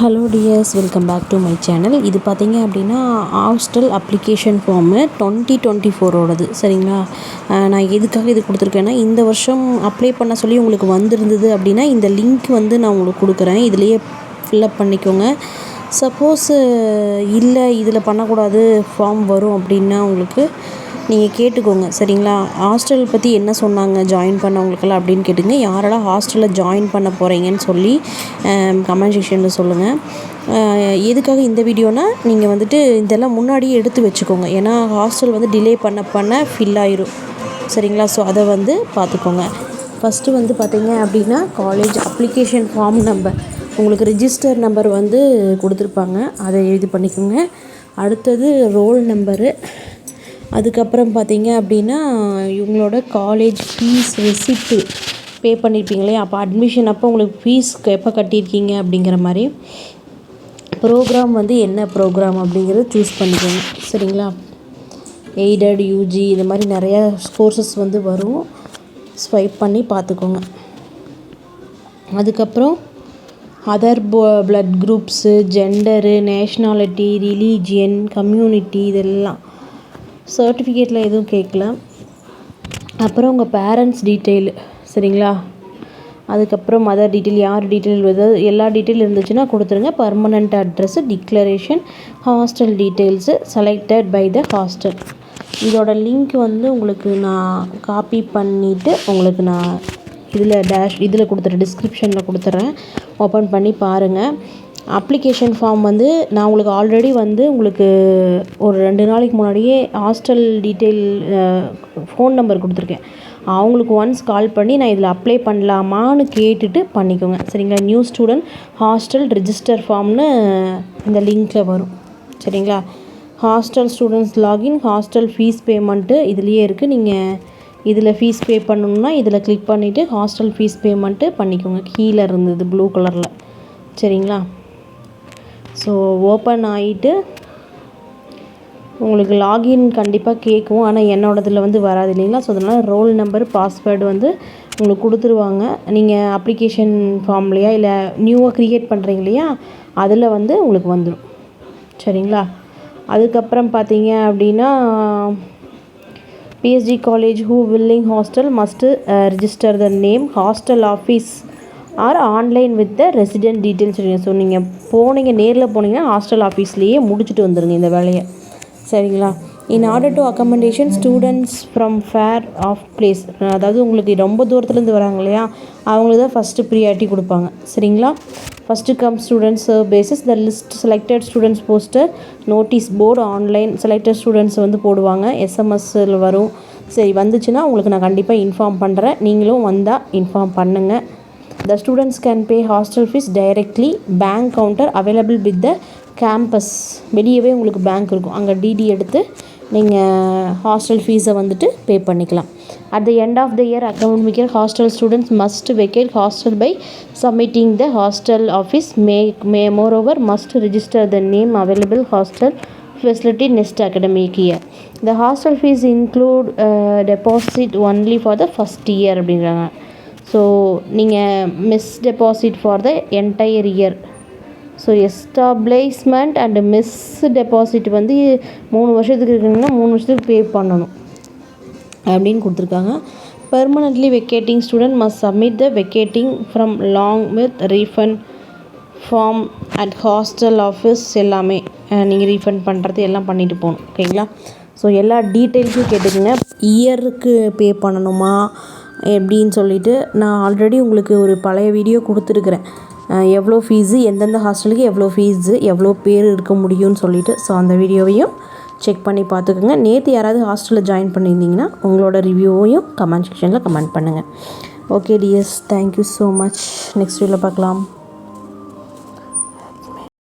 Hello dears, welcome back to my channel. இது பார்த்தீங்க அப்படின்னா ஹாஸ்டல் அப்ளிகேஷன் ஃபார்மு 2024ஓடது. சரிங்களா? நான் எதுக்காக இது கொடுத்துருக்கேன்னா, இந்த வருஷம் அப்ளை பண்ண சொல்லி உங்களுக்கு வந்திருந்தது அப்படின்னா இந்த லிங்க் வந்து நான் உங்களுக்கு கொடுக்குறேன். இதுலேயே ஃபில்லப் பண்ணிக்கோங்க. சப்போஸ் இல்லை இதில் பண்ணக்கூடாது, ஃபார்ம் வரும் அப்படின்னா உங்களுக்கு நீங்கள் கேட்டுக்கோங்க. சரிங்களா? ஹாஸ்டல் பற்றி என்ன சொன்னாங்க ஜாயின் பண்ணவங்களுக்கெல்லாம் அப்படின்னு கேட்டுங்க. யாரெல்லாம் ஹாஸ்டலில் ஜாயின் பண்ண போகிறீங்கன்னு சொல்லி கமெண்ட் செக்ஷனில் சொல்லுங்கள். எதுக்காக இந்த வீடியோனால், நீங்கள் வந்துட்டு இதெல்லாம் முன்னாடியே எடுத்து வச்சுக்கோங்க. ஏன்னா ஹாஸ்டல் வந்து டிலே பண்ண ஃபில் ஆயிரும். சரிங்களா? ஸோ அதை வந்து பார்த்துக்கோங்க. ஃபஸ்ட்டு வந்து பார்த்தீங்க அப்படின்னா காலேஜ் அப்ளிகேஷன் ஃபார்ம் நம்பர், உங்களுக்கு ரிஜிஸ்டர் நம்பர் வந்து கொடுத்துருப்பாங்க, அதை இது பண்ணிக்கோங்க. அடுத்தது ரோல் நம்பரு. அதுக்கப்புறம் பார்த்தீங்க அப்படின்னா இவங்களோட காலேஜ் ஃபீஸ் ரெசிப்ட்டு பே பண்ணியிருப்பீங்களே, அப்போ அட்மிஷன் அப்போ உங்களுக்கு ஃபீஸ் எப்போ கட்டியிருக்கீங்க அப்படிங்கிற மாதிரி. ப்ரோக்ராம் வந்து என்ன ப்ரோக்ராம் அப்படிங்கிறத சூஸ் பண்ணிக்கோங்க. சரிங்களா? எய்டட், யூஜி, இது மாதிரி நிறையா கோர்சஸ் வந்து வரும். ஸ்வைப் பண்ணி பார்த்துக்கோங்க. அதுக்கப்புறம் other blood groups, gender, nationality, religion, community, இதெல்லாம் சர்டிஃபிகேட்டில் எதுவும் கேட்கல. அப்புறம் உங்கள் பேரண்ட்ஸ் டீட்டெயிலு. சரிங்களா? அதுக்கப்புறம் மதர் டீட்டெயில், யார் டீட்டெயில் எல்லா டீட்டெயில் இருந்துச்சுன்னா கொடுத்துருங்க. Permanent address, declaration, hostel details, selected by the hostel. இதோட லிங்க் வந்து உங்களுக்கு நான் காப்பி பண்ணிவிட்டு உங்களுக்கு நான் இதில் கொடுத்துட்றேன், டிஸ்கிரிப்ஷனில் கொடுத்துட்றேன். ஓப்பன் பண்ணி பாருங்கள். அப்ளிகேஷன் ஃபார்ம் வந்து நான் உங்களுக்கு ஆல்ரெடி வந்து உங்களுக்கு ஒரு 2 நாளைக்கு முன்னாடியே ஹாஸ்டல் டீட்டெயில் ஃபோன் நம்பர் கொடுத்துருக்கேன். அவங்களுக்கு ஒன்ஸ் கால் பண்ணி நான் இதில் அப்ளை பண்ணலாமான்னு கேட்டுட்டு பண்ணிக்கோங்க. சரிங்களா? நியூ ஸ்டூடெண்ட் ஹாஸ்டல் ரிஜிஸ்டர் ஃபார்ம்னு இந்த லிங்க்கில் வரும். சரிங்களா? Hostel students login, hostel fees payment இதுலேயே இருக்குது. நீங்கள் இதில் ஃபீஸ் பே பண்ணணுன்னா இதில் கிளிக் பண்ணிவிட்டு ஹாஸ்டல் ஃபீஸ் பேமெண்ட்டு பண்ணிக்கோங்க. கீழே இருந்தது ப்ளூ கலரில். சரிங்களா? ஸோ ஓப்பன் ஆகிட்டு உங்களுக்கு லாகின் கண்டிப்பாக கேட்கும். ஆனால் என்னோடதில் வந்து வராது இல்லைங்களா? ஸோ அதனால் ரோல் நம்பர், பாஸ்வேர்டு வந்து உங்களுக்கு கொடுத்துருவாங்க. நீங்கள் அப்ளிகேஷன் ஃபார்ம்லையா இல்லை நியூவாக க்ரியேட் பண்ணுறீங்க இல்லையா, அதில் வந்து உங்களுக்கு வந்துடும். சரிங்களா? அதுக்கப்புறம் பார்த்தீங்க அப்படின்னா PSG college who willing hostel must register the name hostel office R online with the resident details. So நீங்கள் நேரில் போனீங்கன்னா ஹாஸ்டல் ஆஃபீஸ்லேயே முடிச்சுட்டு வந்துடுங்க இந்த வேலையை. சரிங்களா? In order to accommodation students from far off place, அதாவது உங்களுக்கு ரொம்ப தூரத்துலேருந்து வராங்க இல்லையா, அவங்களுக்கு தான் ஃபஸ்ட்டு ப்ரியாரிட்டி கொடுப்பாங்க. சரிங்களா? First come students serve basis the list selected students poster notice board online selected students வந்து போடுவாங்க. எஸ்எம்எஸ்ஸில் வரும். சரி, வந்துச்சுன்னா உங்களுக்கு நான் கண்டிப்பாக இன்ஃபார்ம் பண்ணுறேன். நீங்களும் வந்தால் இன்ஃபார்ம் பண்ணுங்கள். The students can pay hostel fees directly, bank counter available with the campus. வெளியவே உங்களுக்கு பேங்க் இருக்கும், அங்கே டிடி எடுத்து நீங்கள் ஹாஸ்டல் ஃபீஸை வந்துட்டு பே பண்ணிக்கலாம். At the end of the year academic year, hostel students must vacate hostel by submitting the hostel office. Moreover must register the name available hostel facility next academic year. The hostel fees include deposit only for the first year அப்படிங்கிறாங்க. So நீங்கள் miss deposit for the entire year. So establishment and miss deposit வந்து 3 வருஷத்துக்கு இருக்குங்கன்னா 3 வருஷத்துக்கு பே பண்ணணும் அப்படின்னு கொடுத்துருக்காங்க. Permanently vacating student must submit the vacating form long with refund form at hostel office. எல்லாமே நீங்கள் ரீஃபண்ட் பண்ணுறது எல்லாம் பண்ணிவிட்டு போகணும். ஓகேங்களா? ஸோ எல்லா டீட்டெயில்ஸும் கேட்டுக்கோங்க. இயருக்கு பே பண்ணணுமா எப்படின்னு சொல்லிவிட்டு நான் ஆல்ரெடி உங்களுக்கு ஒரு பழைய வீடியோ கொடுத்துருக்குறேன். எவ்வளோ ஃபீஸு, எந்தெந்த ஹாஸ்டலுக்கு எவ்வளோ ஃபீஸு, எவ்வளோ பேர் இருக்க முடியும்னு சொல்லிவிட்டு. ஸோ அந்த வீடியோவையும் செக் பண்ணி பார்த்துக்கோங்க. நேற்று யாராவது ஹாஸ்டலில் ஜாயின் பண்ணியிருந்தீங்கன்னா உங்களோட ரிவ்யூவையும் கமெண்ட் செக்ஷனில் கமெண்ட் பண்ணுங்கள். Okay tears, thank you so much. Next வீடியோவில் பார்க்கலாம்.